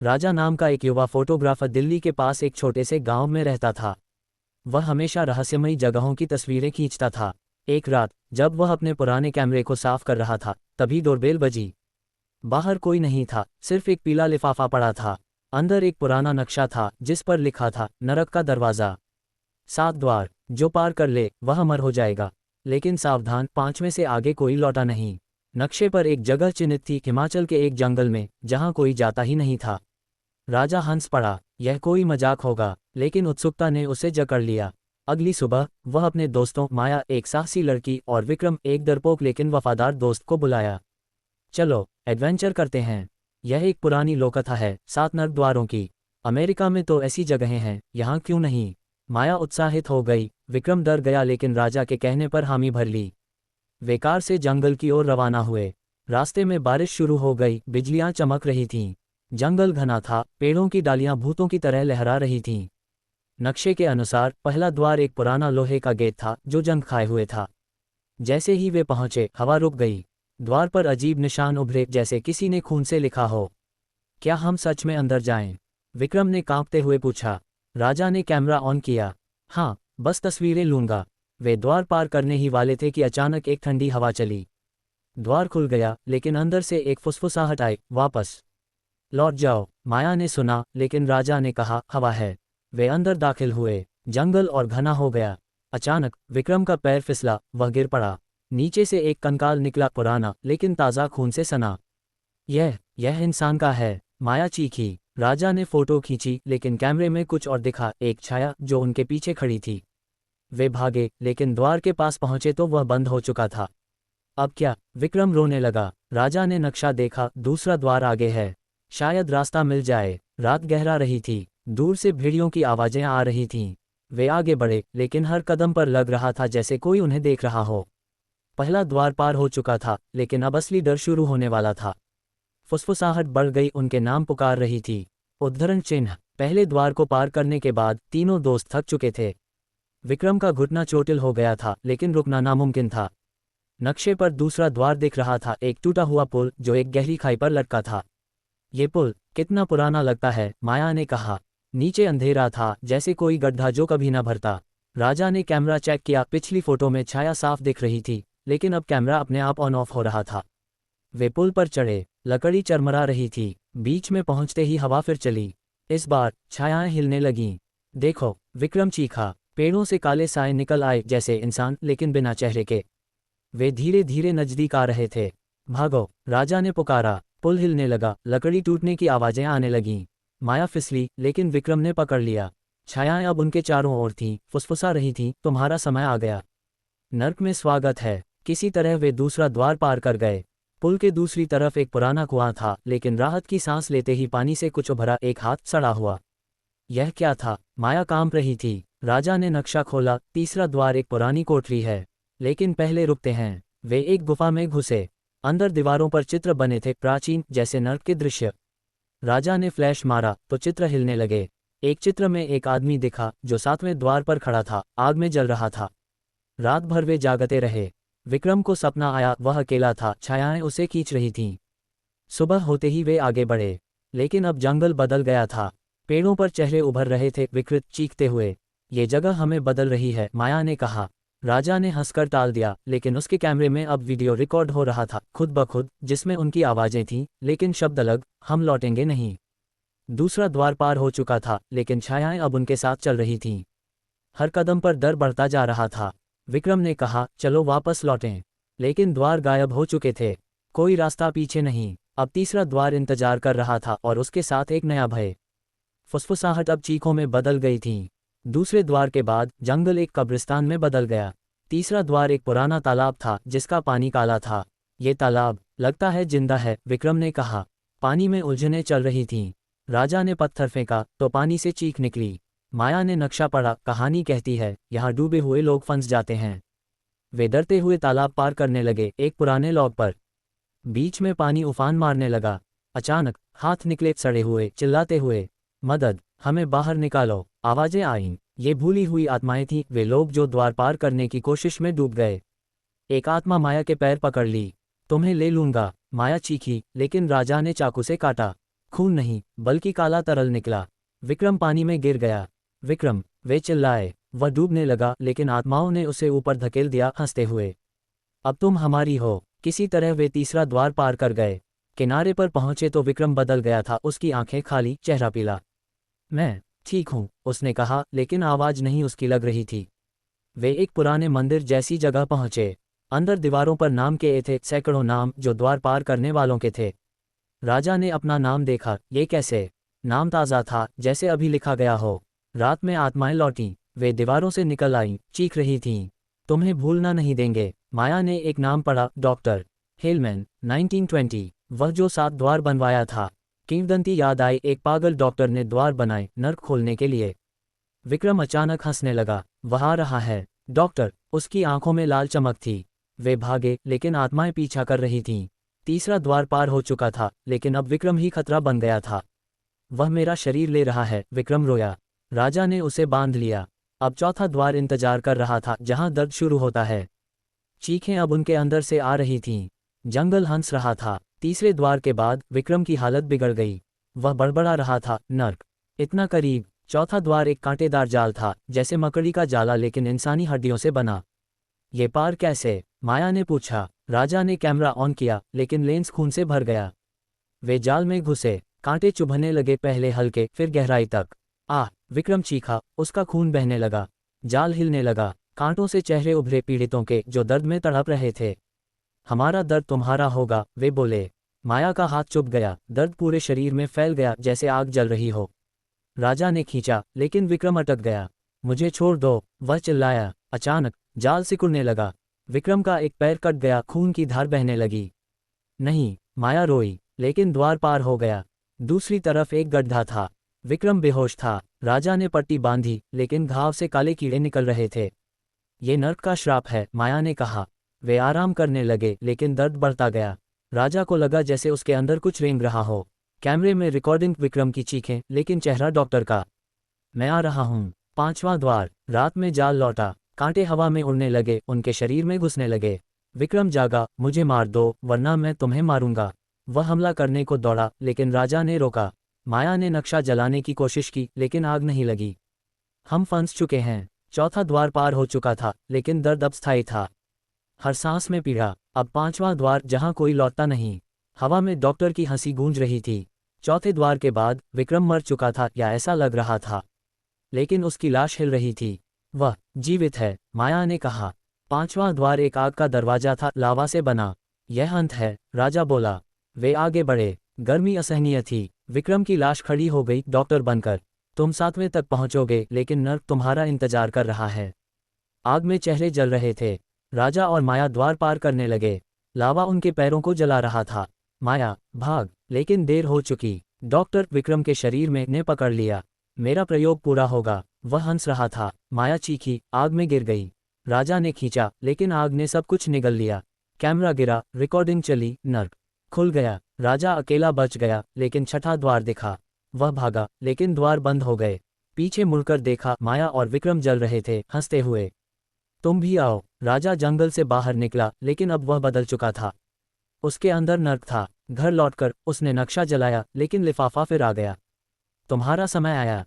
राजा नाम का एक युवा फोटोग्राफर दिल्ली के पास एक छोटे से गांव में रहता था। वह हमेशा रहस्यमयी जगहों की तस्वीरें खींचता था। एक रात जब वह अपने पुराने कैमरे को साफ कर रहा था, तभी डोरबेल बजी। बाहर कोई नहीं था, सिर्फ एक पीला लिफाफा पड़ा था। अंदर एक पुराना नक्शा था जिस पर लिखा था, नरक का दरवाज़ा, 7 द्वार, जो पार कर ले वह अमर हो जाएगा। लेकिन सावधान, 5 में से आगे कोई लौटा नहीं। नक्शे पर एक जगह चिन्हित थी, हिमाचल के एक जंगल में, जहां कोई जाता ही नहीं था। राजा हंस पड़ा, यह कोई मजाक होगा, लेकिन उत्सुकता ने उसे जकड़ लिया। अगली सुबह वह अपने दोस्तों, माया एक साहसी लड़की और विक्रम एक डरपोक लेकिन वफादार दोस्त को बुलाया। चलो एडवेंचर करते हैं। यह एक पुरानी लोककथा है, 7 नर्क द्वारों की। अमेरिका में तो ऐसी जगहें हैं, यहाँ क्यों नहीं। माया उत्साहित हो गई। विक्रम डर गया लेकिन राजा के कहने पर हामी भर ली। वे कार से जंगल की ओर रवाना हुए। रास्ते में बारिश शुरू हो गई, बिजलियां चमक रही थीं। जंगल घना था, पेड़ों की डालियां भूतों की तरह लहरा रही थीं। नक्शे के अनुसार पहला द्वार एक पुराना लोहे का गेट था जो जंग खाए हुए था। जैसे ही वे पहुंचे, हवा रुक गई। द्वार पर अजीब निशान उभरे, जैसे किसी ने खून से लिखा हो। क्या हम सच में अंदर जाएं? विक्रम ने कांपते हुए पूछा। राजा ने कैमरा ऑन किया। हाँ, बस तस्वीरें लूंगा। वे द्वार पार करने ही वाले थे कि अचानक एक ठंडी हवा चली। द्वार खुल गया, लेकिन अंदर से एक फुसफुसाहट आई, वापस लौट जाओ। माया ने सुना, लेकिन राजा ने कहा, हवा है। वे अंदर दाखिल हुए। जंगल और घना हो गया। अचानक विक्रम का पैर फिसला, वह गिर पड़ा। नीचे से एक कंकाल निकला, पुराना लेकिन ताज़ा खून से सना। यह इंसान का है, माया चीखी। राजा ने फोटो खींची, लेकिन कैमरे में कुछ और दिखा, एक छाया जो उनके पीछे खड़ी थी। वे भागे, लेकिन द्वार के पास पहुंचे तो वह बंद हो चुका था। अब क्या? विक्रम रोने लगा। राजा ने नक्शा देखा, दूसरा द्वार आगे है, शायद रास्ता मिल जाए। रात गहरा रही थी, दूर से भेड़ियों की आवाजें आ रही थीं। वे आगे बढ़े, लेकिन हर कदम पर लग रहा था जैसे कोई उन्हें देख रहा हो। पहला द्वार पार हो चुका था, लेकिन अब असली डर शुरू होने वाला था। फुसफुसाहट बढ़ गई, उनके नाम पुकार रही थी। उद्धरण चिन्ह। पहले द्वार को पार करने के बाद तीनों दोस्त थक चुके थे। विक्रम का घुटना चोटिल हो गया था, लेकिन रुकना नामुमकिन था। नक्शे पर दूसरा द्वार दिख रहा था, एक टूटा हुआ पुल जो एक गहरी खाई पर लटका था। ये पुल कितना पुराना लगता है, माया ने कहा। नीचे अंधेरा था, जैसे कोई गड्ढा जो कभी न भरता। राजा ने कैमरा चेक किया। पिछली फोटो में छाया साफ दिख रही थी, लेकिन अब कैमरा अपने आप ऑन ऑफ हो रहा था। वे पुल पर चढ़े। लकड़ी चरमरा रही थी। बीच में पहुंचते ही हवा फिर चली। इस बार छायाएं हिलने लगीं। देखो, विक्रम चीखा। पेड़ों से काले साए निकल आए, जैसे इंसान लेकिन बिना चेहरे के। वे धीरे धीरे नजदीक आ रहे थे। भागो, राजा ने पुकारा। पुल हिलने लगा, लकड़ी टूटने की आवाजें आने लगीं। माया फिसली, लेकिन विक्रम ने पकड़ लिया। छायाएं अब उनके चारों ओर थीं, फुसफुसा रही थीं, तुम्हारा समय आ गया। नर्क में स्वागत है। किसी तरह वे दूसरा द्वार पार कर गए। पुल के दूसरी तरफ एक पुराना कुआं था, लेकिन राहत की सांस लेते ही पानी से कुछ उभरा, एक हाथ सड़ा हुआ। यह क्या था? माया कांप रही थी। राजा ने नक्शा खोला। तीसरा द्वार एक पुरानी कोठरी है, लेकिन पहले रुकते हैं। वे एक गुफा में घुसे। अंदर दीवारों पर चित्र बने थे, प्राचीन, जैसे नर्क के दृश्य। राजा ने फ्लैश मारा तो चित्र हिलने लगे। एक चित्र में एक आदमी दिखा जो 7वें द्वार पर खड़ा था, आग में जल रहा था। रात भर वे जागते रहे। विक्रम को सपना आया, वह अकेला था, छायाएं उसे खींच रही थीं। सुबह होते ही वे आगे बढ़े, लेकिन अब जंगल बदल गया था। पेड़ों पर चेहरे उभर रहे थे, विकृत, चीखते हुए। ये जगह हमें बदल रही है, माया ने कहा। राजा ने हंसकर टाल दिया, लेकिन उसके कैमरे में अब वीडियो रिकॉर्ड हो रहा था, खुद ब खुद, जिसमें उनकी आवाजें थीं, लेकिन शब्द अलग, हम लौटेंगे नहीं। दूसरा द्वार पार हो चुका था, लेकिन छायाएं अब उनके साथ चल रही थीं। हर कदम पर डर बढ़ता जा रहा था। विक्रम ने कहा, चलो वापस लौटें। लेकिन द्वार गायब हो चुके थे, कोई रास्ता पीछे नहीं। अब तीसरा द्वार इंतजार कर रहा था, और उसके साथ एक नया भय। फुसफुसाहट अब चीखों में बदल गई थी। दूसरे द्वार के बाद जंगल एक कब्रिस्तान में बदल गया। तीसरा द्वार एक पुराना तालाब था, जिसका पानी काला था। ये तालाब लगता है जिंदा है, विक्रम ने कहा। पानी में उलझनें चल रही थीं। राजा ने पत्थर फेंका तो पानी से चीख निकली। माया ने नक्शा पढ़ा। कहानी कहती है, यहाँ डूबे हुए लोग फंस जाते हैं। वे डरते हुए तालाब पार करने लगे, एक पुराने लॉग पर। बीच में पानी उफान मारने लगा। अचानक हाथ निकले, सड़े हुए, चिल्लाते हुए, मदद, हमें बाहर निकालो। आवाजें आईं। ये भूली हुई आत्माएं थीं, वे लोग जो द्वार पार करने की कोशिश में डूब गए। एक आत्मा माया के पैर पकड़ ली। तुम्हें ले लूंगा, माया चीखी, लेकिन राजा ने चाकू से काटा। खून नहीं, बल्कि काला तरल निकला। विक्रम पानी में गिर गया। विक्रम, वे चिल्लाए। वह डूबने लगा, लेकिन आत्माओं ने उसे ऊपर धकेल दिया, हंसते हुए। अब तुम हमारी हो। किसी तरह वे तीसरा द्वार पार कर गए। किनारे पर पहुंचे तो विक्रम बदल गया था, उसकी आंखें खाली, चेहरा पीला। मैं ठीक हूँ, उसने कहा, लेकिन आवाज नहीं उसकी लग रही थी। वे एक पुराने मंदिर जैसी जगह पहुंचे। अंदर दीवारों पर नाम के थे, सैकड़ों नाम जो द्वार पार करने वालों के थे। राजा ने अपना नाम देखा। ये कैसे? नाम ताज़ा था, जैसे अभी लिखा गया हो। रात में आत्माएं लौटीं। वे दीवारों से निकल आईं, चीख रही थीं, तुम्हें भूलना नहीं देंगे। माया ने एक नाम पढ़ा, डॉक्टर हेलमैन, 1920। वह जो 7 द्वार बनवाया था। किंवदंती याद आई, एक पागल डॉक्टर ने द्वार बनाए नर्क खोलने के लिए। विक्रम अचानक हंसने लगा। वह आ रहा है। डॉक्टर, उसकी आंखों में लाल चमक थी। वे भागे, लेकिन आत्माएं पीछा कर रही थीं। तीसरा द्वार पार हो चुका था, लेकिन अब विक्रम ही खतरा बन गया था। वह मेरा शरीर ले रहा है, विक्रम रोया। राजा ने उसे बांध लिया। अब चौथा द्वार इंतजार कर रहा था, जहां दर्द शुरू होता है। चीखें अब उनके अंदर से आ रही थीं। जंगल हंस रहा था। तीसरे द्वार के बाद विक्रम की हालत बिगड़ गई। वह बड़बड़ा रहा था, नर्क इतना करीब। चौथा द्वार एक कांटेदार जाल था, जैसे मकड़ी का जाला, लेकिन इंसानी हड्डियों से बना। ये पार कैसे? माया ने पूछा। राजा ने कैमरा ऑन किया, लेकिन लेंस खून से भर गया। वे जाल में घुसे। कांटे चुभने लगे, पहले हल्के, फिर गहराई तक। आह! विक्रम चीखा, उसका खून बहने लगा। जाल हिलने लगा। कांटों से चेहरे उभरे पीड़ितों के, जो दर्द में तड़प रहे थे। हमारा दर्द तुम्हारा होगा, वे बोले। माया का हाथ चुभ गया। दर्द पूरे शरीर में फैल गया, जैसे आग जल रही हो। राजा ने खींचा, लेकिन विक्रम अटक गया। मुझे छोड़ दो, वह चिल्लाया। अचानक जाल सिकुड़ने लगा। विक्रम का एक पैर कट गया, खून की धार बहने लगी। नहीं, माया रोई, लेकिन द्वार पार हो गया। दूसरी तरफ एक गड्ढा था। विक्रम बेहोश था। राजा ने पट्टी बांधी, लेकिन घाव से काले कीड़े निकल रहे थे। ये नर्क का श्राप है, माया ने कहा। वे आराम करने लगे, लेकिन दर्द बढ़ता गया। राजा को लगा जैसे उसके अंदर कुछ रेंग रहा हो। कैमरे में रिकॉर्डिंग विक्रम की चीखें, लेकिन चेहरा डॉक्टर का। मैं आ रहा हूँ। 5वां द्वार। रात में जाल लौटा। कांटे हवा में उड़ने लगे, उनके शरीर में घुसने लगे। विक्रम जागा। मुझे मार दो, वरना मैं तुम्हें मारूंगा। वह हमला करने को दौड़ा, लेकिन राजा ने रोका। माया ने नक्शा जलाने की कोशिश की, लेकिन आग नहीं लगी। हम फंस चुके हैं। चौथा द्वार पार हो चुका था, लेकिन दर्द अब स्थायी था। हर सांस में पीड़ा। अब 5वां द्वार, जहां कोई लौटता नहीं। हवा में डॉक्टर की हंसी गूंज रही थी। चौथे द्वार के बाद विक्रम मर चुका था, या ऐसा लग रहा था। लेकिन उसकी लाश हिल रही थी। वह जीवित है, माया ने कहा। 5वां द्वार एक आग का दरवाजा था, लावा से बना। यह अंत है, राजा बोला। वे आगे बढ़े। गर्मी असहनीय थी। विक्रम की लाश खड़ी हो गई, डॉक्टर बनकर। तुम 7वें तक पहुंचोगे, लेकिन नर्क तुम्हारा इंतजार कर रहा है। आग में चेहरे जल रहे थे। राजा और माया द्वार पार करने लगे। लावा उनके पैरों को जला रहा था। माया, भाग! लेकिन देर हो चुकी। डॉक्टर विक्रम के शरीर में ने पकड़ लिया। मेरा प्रयोग पूरा होगा। वह हंस रहा था। माया चीखी, आग में गिर गई। राजा ने खींचा, लेकिन आग ने सब कुछ निगल लिया। कैमरा गिरा, रिकॉर्डिंग चली, नर्क खुल गया। राजा अकेला बच गया, लेकिन छठा द्वार दिखा। वह भागा, लेकिन द्वार बंद हो गए। पीछे मुड़कर देखा, माया और विक्रम जल रहे थे, हंसते हुए। तुम भी आओ। राजा जंगल से बाहर निकला, लेकिन अब वह बदल चुका था। उसके अंदर नर्क था। घर लौटकर उसने नक्शा जलाया, लेकिन लिफाफा फिर आ गया। तुम्हारा समय आया।